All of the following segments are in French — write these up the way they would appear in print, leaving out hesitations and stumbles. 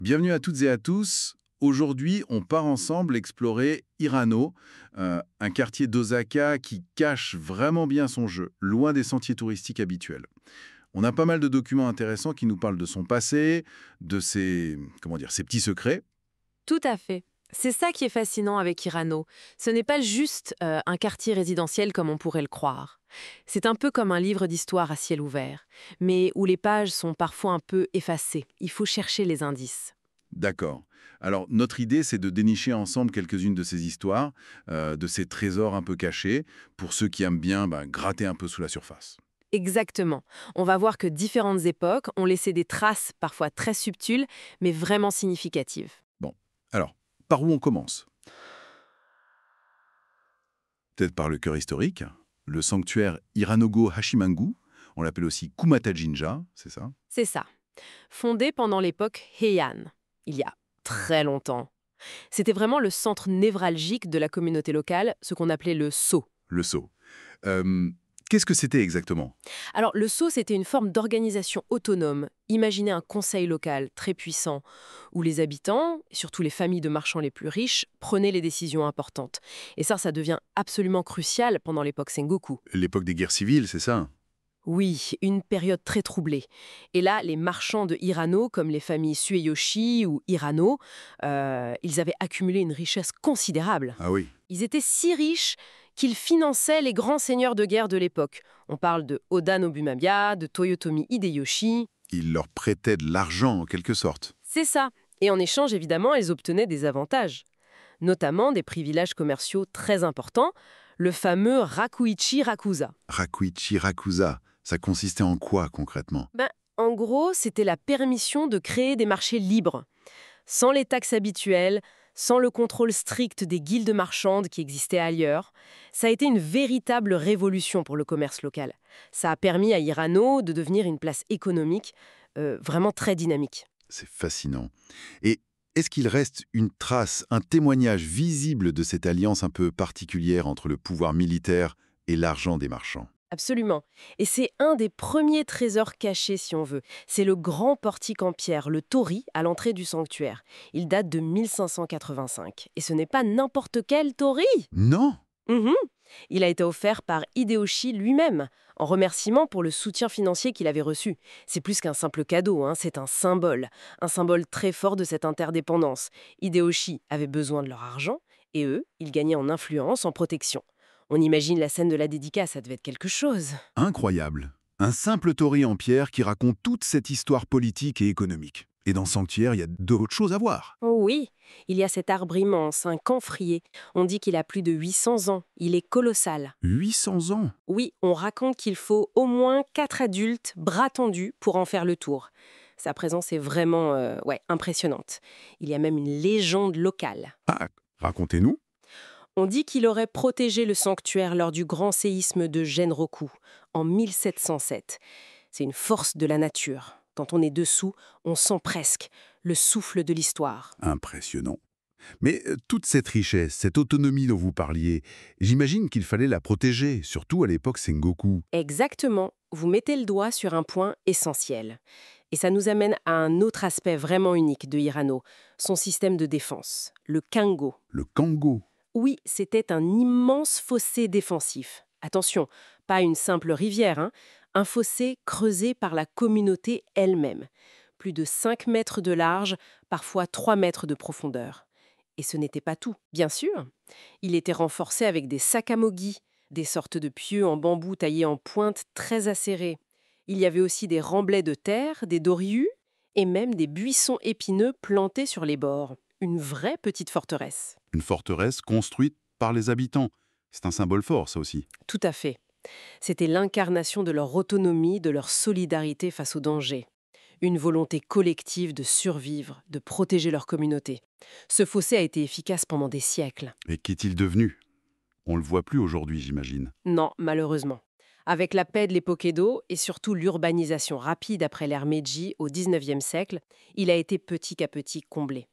Bienvenue à toutes et à tous. Aujourd'hui, on part ensemble explorer Hirano, un quartier d'Osaka qui cache vraiment bien son jeu, loin des sentiers touristiques habituels. On a pas mal de documents intéressants qui nous parlent de son passé, de ses, comment dire, ses petits secrets. Tout à fait. C'est ça qui est fascinant avec Hirano. Ce n'est pas juste un quartier résidentiel comme on pourrait le croire. C'est un peu comme un livre d'histoire à ciel ouvert, mais où les pages sont parfois un peu effacées. Il faut chercher les indices. D'accord. Alors, notre idée, c'est de dénicher ensemble quelques-unes de ces histoires, de ces trésors un peu cachés, pour ceux qui aiment bien gratter un peu sous la surface. Exactement. On va voir que différentes époques ont laissé des traces parfois très subtiles, mais vraiment significatives. Bon, alors, par où on commence? Peut-être par le cœur historique, le sanctuaire Hiranogo Hashimangu, on l'appelle aussi Kumata Jinja, c'est ça? C'est ça. Fondé pendant l'époque Heian, il y a très longtemps. C'était vraiment le centre névralgique de la communauté locale, ce qu'on appelait le sceau. Le sceau. Euh, Qu'est-ce que c'était exactement? Alors, le sceau, c'était une forme d'organisation autonome. Imaginez un conseil local très puissant, où les habitants, et surtout les familles de marchands les plus riches, prenaient les décisions importantes. Et ça devient absolument crucial pendant l'époque Sengoku. L'époque des guerres civiles, c'est ça? Oui, une période très troublée. Et là, les marchands de Hirano, comme les familles Sueyoshi ou Hirano, ils avaient accumulé une richesse considérable. Ah oui. Ils étaient si riches qu'ils finançaient les grands seigneurs de guerre de l'époque. On parle de Oda Nobunaga, de Toyotomi Hideyoshi. Il leur prêtait de l'argent en quelque sorte. C'est ça. Et en échange, évidemment, ils obtenaient des avantages, notamment des privilèges commerciaux très importants, le fameux Rakuichi Rakusa. Rakuichi Rakusa, ça consistait en quoi concrètement? En gros, c'était la permission de créer des marchés libres, sans les taxes habituelles, sans le contrôle strict des guildes marchandes qui existaient ailleurs. Ça a été une véritable révolution pour le commerce local. Ça a permis à Hirano de devenir une place économique vraiment très dynamique. C'est fascinant. Et est-ce qu'il reste une trace, un témoignage visible de cette alliance un peu particulière entre le pouvoir militaire et l'argent des marchands? Absolument. Et c'est un des premiers trésors cachés, si on veut. C'est le grand portique en pierre, le torii, à l'entrée du sanctuaire. Il date de 1585. Et ce n'est pas n'importe quel torii. Non. Mhm. Il a été offert par Hideyoshi lui-même, en remerciement pour le soutien financier qu'il avait reçu. C'est plus qu'un simple cadeau, hein, c'est un symbole très fort de cette interdépendance. Hideyoshi avait besoin de leur argent, et eux, ils gagnaient en influence, en protection. On imagine la scène de la dédicace, ça devait être quelque chose. Incroyable. Un simple torii en pierre qui raconte toute cette histoire politique et économique. Et dans Sanctuaire, il y a d'autres choses à voir. Oh oui, il y a cet arbre immense, un camphrier. On dit qu'il a plus de 800 ans. Il est colossal. 800 ans. Oui, on raconte qu'il faut au moins 4 adultes, bras tendus, pour en faire le tour. Sa présence est vraiment impressionnante. Il y a même une légende locale. Ah, racontez-nous. On dit qu'il aurait protégé le sanctuaire lors du grand séisme de Genroku, en 1707. C'est une force de la nature. Quand on est dessous, on sent presque le souffle de l'histoire. Impressionnant. Mais toute cette richesse, cette autonomie dont vous parliez, j'imagine qu'il fallait la protéger, surtout à l'époque Sengoku. Exactement, vous mettez le doigt sur un point essentiel. Et ça nous amène à un autre aspect vraiment unique de Hirano, son système de défense, le Kango. Le Kango. Oui, c'était un immense fossé défensif. Attention, pas une simple rivière, hein, un fossé creusé par la communauté elle-même. Plus de 5 mètres de large, parfois 3 mètres de profondeur. Et ce n'était pas tout, bien sûr. Il était renforcé avec des sakamogi, des sortes de pieux en bambou taillés en pointe très acérées. Il y avait aussi des remblais de terre, des dorius et même des buissons épineux plantés sur les bords. Une vraie petite forteresse. Une forteresse construite par les habitants. C'est un symbole fort, ça aussi. Tout à fait. C'était l'incarnation de leur autonomie, de leur solidarité face au danger. Une volonté collective de survivre, de protéger leur communauté. Ce fossé a été efficace pendant des siècles. Et qu'est-il devenu? On le voit plus aujourd'hui, j'imagine. Non, malheureusement. Avec la paix de l'époque Edo et surtout l'urbanisation rapide après l'ère Meiji au XIXe siècle, il a été petit à petit comblé.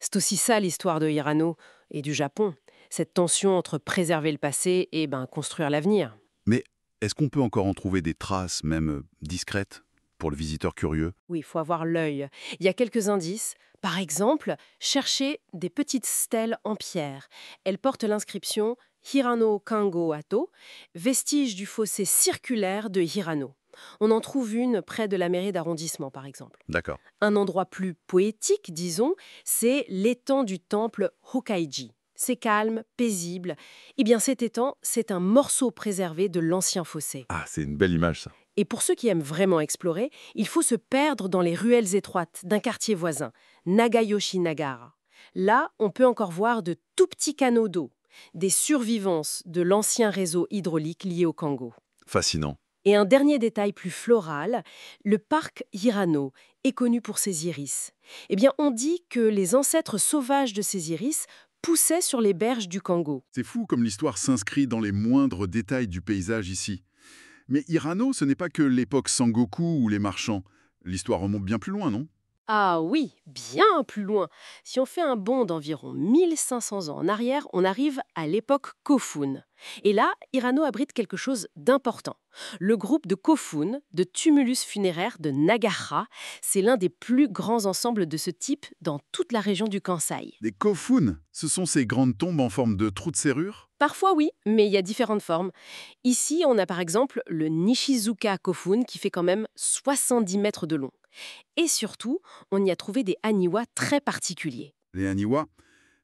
C'est aussi ça l'histoire de Hirano et du Japon, cette tension entre préserver le passé et construire l'avenir. Mais est-ce qu'on peut encore en trouver des traces, même discrètes, pour le visiteur curieux? Oui, il faut avoir l'œil. Il y a quelques indices. Par exemple, cherchez des petites stèles en pierre. Elles portent l'inscription Hirano Kango Ato, vestige du fossé circulaire de Hirano. On en trouve une près de la mairie d'arrondissement, par exemple. D'accord. Un endroit plus poétique, disons, c'est l'étang du temple Hokkaiji. C'est calme, paisible. Eh bien, cet étang, c'est un morceau préservé de l'ancien fossé. Ah, c'est une belle image, ça. Et pour ceux qui aiment vraiment explorer, il faut se perdre dans les ruelles étroites d'un quartier voisin, Nagayoshi-Nagara. Là, on peut encore voir de tout petits canaux d'eau, des survivances de l'ancien réseau hydraulique lié au Kango. Fascinant. Et un dernier détail plus floral, le parc Hirano est connu pour ses iris. Eh bien, on dit que les ancêtres sauvages de ces iris poussaient sur les berges du Kango. C'est fou comme l'histoire s'inscrit dans les moindres détails du paysage ici. Mais Hirano, ce n'est pas que l'époque Sengoku ou les marchands. L'histoire remonte bien plus loin, non? Ah oui, bien plus loin. Si on fait un bond d'environ 1500 ans en arrière, on arrive à l'époque Kofun. Et là, Hirano abrite quelque chose d'important. Le groupe de Kofun, de tumulus funéraires de Nagara, c'est l'un des plus grands ensembles de ce type dans toute la région du Kansai. Des kofun, ce sont ces grandes tombes en forme de trous de serrure? Parfois oui, mais il y a différentes formes. Ici, on a par exemple le Nishizuka Kofun qui fait quand même 70 mètres de long. Et surtout, on y a trouvé des haniwa très particuliers. Les haniwa,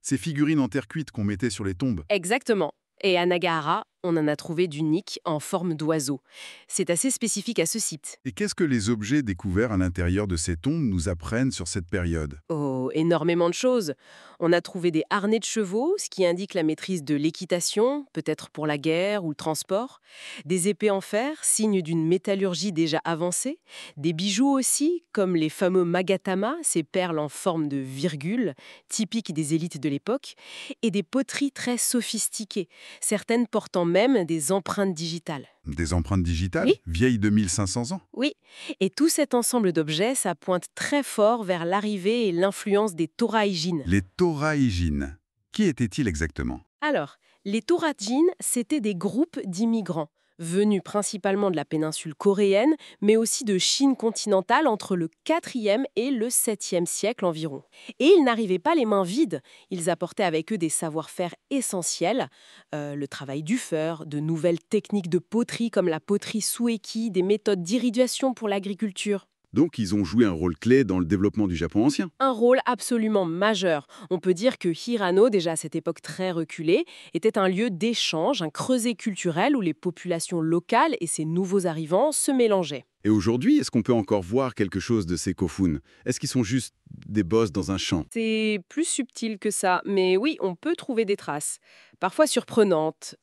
ces figurines en terre cuite qu'on mettait sur les tombes. Exactement. Et à Nagahara, on en a trouvé d'uniques en forme d'oiseau. C'est assez spécifique à ce site. Et qu'est-ce que les objets découverts à l'intérieur de ces tombes nous apprennent sur cette période? Oh, énormément de choses. On a trouvé des harnais de chevaux, ce qui indique la maîtrise de l'équitation, peut-être pour la guerre ou le transport. Des épées en fer, signe d'une métallurgie déjà avancée. Des bijoux aussi, comme les fameux magatama, ces perles en forme de virgule, typiques des élites de l'époque. Et des poteries très sophistiquées, certaines portant même des empreintes digitales. Des empreintes digitales, Oui. vieilles de 1500 ans? Oui, et tout cet ensemble d'objets, ça pointe très fort vers l'arrivée et l'influence des Toraijin. Les Toraijin. Qui étaient-ils exactement? Alors, les Toraijin, c'était des groupes d'immigrants, venus principalement de la péninsule coréenne, mais aussi de Chine continentale entre le 4e et le 7e siècle environ. Et ils n'arrivaient pas les mains vides, ils apportaient avec eux des savoir-faire essentiels, le travail du fer, de nouvelles techniques de poterie comme la poterie sueki, des méthodes d'irrigation pour l'agriculture. Donc ils ont joué un rôle clé dans le développement du Japon ancien. Un rôle absolument majeur. On peut dire que Hirano, déjà à cette époque très reculée, était un lieu d'échange, un creuset culturel où les populations locales et ces nouveaux arrivants se mélangeaient. Et aujourd'hui, est-ce qu'on peut encore voir quelque chose de ces kofun? Est-ce qu'ils sont juste des bosses dans un champ? C'est plus subtil que ça, mais oui, on peut trouver des traces, parfois surprenantes.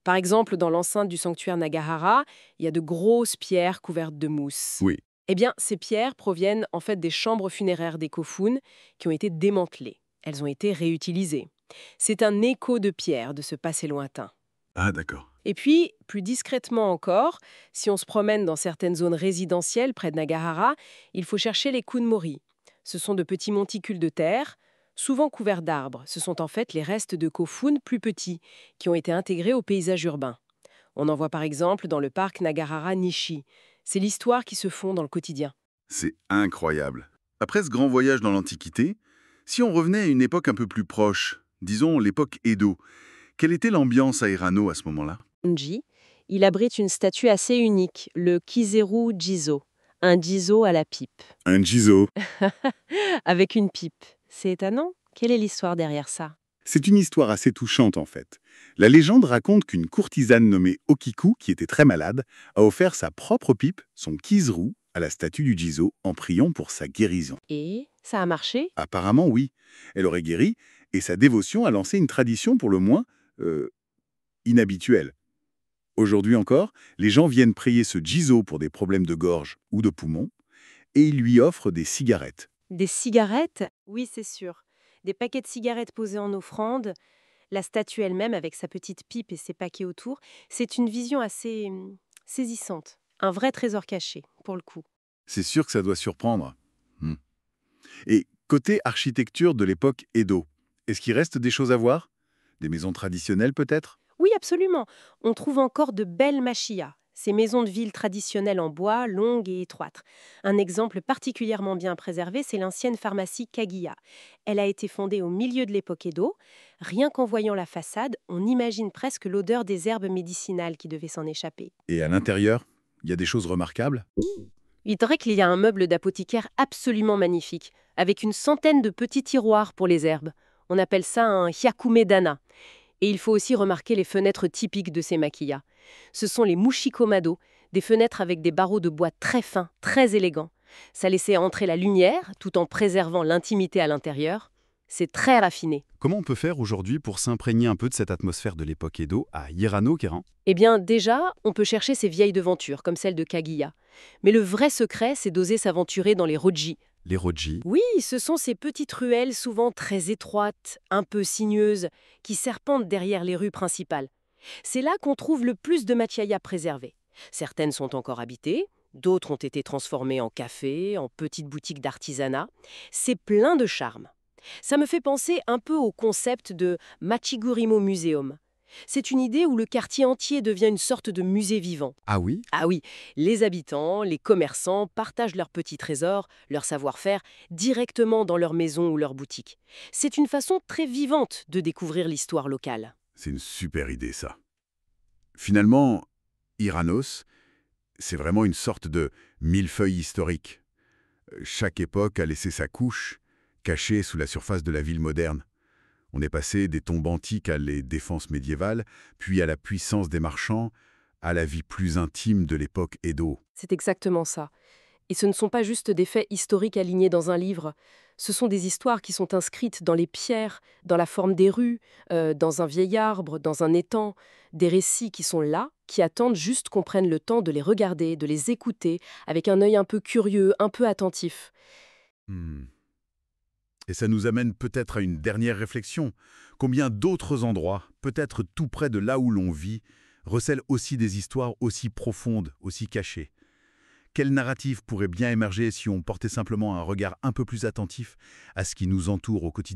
Par exemple, dans l'enceinte du sanctuaire Nagahara, il y a de grosses pierres couvertes de mousse. Oui. Eh bien, ces pierres proviennent en fait des chambres funéraires des Kofun qui ont été démantelées. Elles ont été réutilisées. C'est un écho de pierre de ce passé lointain. Ah d'accord. Et puis, plus discrètement encore, si on se promène dans certaines zones résidentielles près de Nagahara, il faut chercher les kunmori. Ce sont de petits monticules de terre, souvent couverts d'arbres. Ce sont en fait les restes de Kofun plus petits, qui ont été intégrés au paysage urbain. On en voit par exemple dans le parc Nagahara Nishi. C'est l'histoire qui se fond dans le quotidien. C'est incroyable. Après ce grand voyage dans l'Antiquité, si on revenait à une époque un peu plus proche, disons l'époque Edo, quelle était l'ambiance à Hirano à ce moment-là? Unji, il abrite une statue assez unique, le Kizeru Jizo, un jizo à la pipe. Un jizo. Avec une pipe. C'est étonnant. Quelle est l'histoire derrière ça? C'est une histoire assez touchante en fait. La légende raconte qu'une courtisane nommée Okiku, qui était très malade, a offert sa propre pipe, son kizeru, à la statue du Jizo en priant pour sa guérison. Et ça a marché? Apparemment oui, elle aurait guéri et sa dévotion a lancé une tradition pour le moins inhabituelle. Aujourd'hui encore, les gens viennent prier ce Jizo pour des problèmes de gorge ou de poumons et ils lui offrent des cigarettes. Des cigarettes? Oui, c'est sûr. Des paquets de cigarettes posés en offrande, la statue elle-même avec sa petite pipe et ses paquets autour, c'est une vision assez saisissante. Un vrai trésor caché, pour le coup. C'est sûr que ça doit surprendre. Et côté architecture de l'époque Edo, est-ce qu'il reste des choses à voir? Des maisons traditionnelles peut-être? Oui, absolument. On trouve encore de belles machiyas. ces maisons de ville traditionnelles en bois, longues et étroites. Un exemple particulièrement bien préservé, c'est l'ancienne pharmacie Kaguya. Elle a été fondée au milieu de l'époque Edo. Rien qu'en voyant la façade, on imagine presque l'odeur des herbes médicinales qui devaient s'en échapper. Et à l'intérieur, il y a des choses remarquables? Il paraît qu'il y a un meuble d'apothicaire absolument magnifique, avec une centaine de petits tiroirs pour les herbes. On appelle ça un hyakume-dana. Et il faut aussi remarquer les fenêtres typiques de ces maquillas. Ce sont les mushikomado, des fenêtres avec des barreaux de bois très fins, très élégants. Ça laissait entrer la lumière, tout en préservant l'intimité à l'intérieur. C'est très raffiné. Comment on peut faire aujourd'hui pour s'imprégner un peu de cette atmosphère de l'époque Edo à Hirano, Kéran? Eh bien, déjà, on peut chercher ces vieilles devantures, comme celle de Kaguya. Mais le vrai secret, c'est d'oser s'aventurer dans les roji. Les Roji. Oui, ce sont ces petites ruelles souvent très étroites, un peu sinueuses, qui serpentent derrière les rues principales. C'est là qu'on trouve le plus de machiaya préservées. Certaines sont encore habitées, d'autres ont été transformées en cafés, en petites boutiques d'artisanat. C'est plein de charme. Ça me fait penser un peu au concept de Machigurimo Museum. C'est une idée où le quartier entier devient une sorte de musée vivant. Ah oui? Ah oui, les habitants, les commerçants partagent leurs petits trésors, leur savoir-faire, directement dans leur maison ou leur boutique. C'est une façon très vivante de découvrir l'histoire locale. C'est une super idée, ça. Finalement, Iranos, c'est vraiment une sorte de millefeuille historique. Chaque époque a laissé sa couche, cachée sous la surface de la ville moderne. On est passé des tombes antiques à les défenses médiévales, puis à la puissance des marchands, à la vie plus intime de l'époque Edo. C'est exactement ça. Et ce ne sont pas juste des faits historiques alignés dans un livre. Ce sont des histoires qui sont inscrites dans les pierres, dans la forme des rues, dans un vieil arbre, dans un étang. Des récits qui sont là, qui attendent juste qu'on prenne le temps de les regarder, de les écouter, avec un œil un peu curieux, un peu attentif. Et ça nous amène peut-être à une dernière réflexion. Combien d'autres endroits, peut-être tout près de là où l'on vit, recèlent aussi des histoires aussi profondes, aussi cachées? Quelle narrative pourrait bien émerger si on portait simplement un regard un peu plus attentif à ce qui nous entoure au quotidien?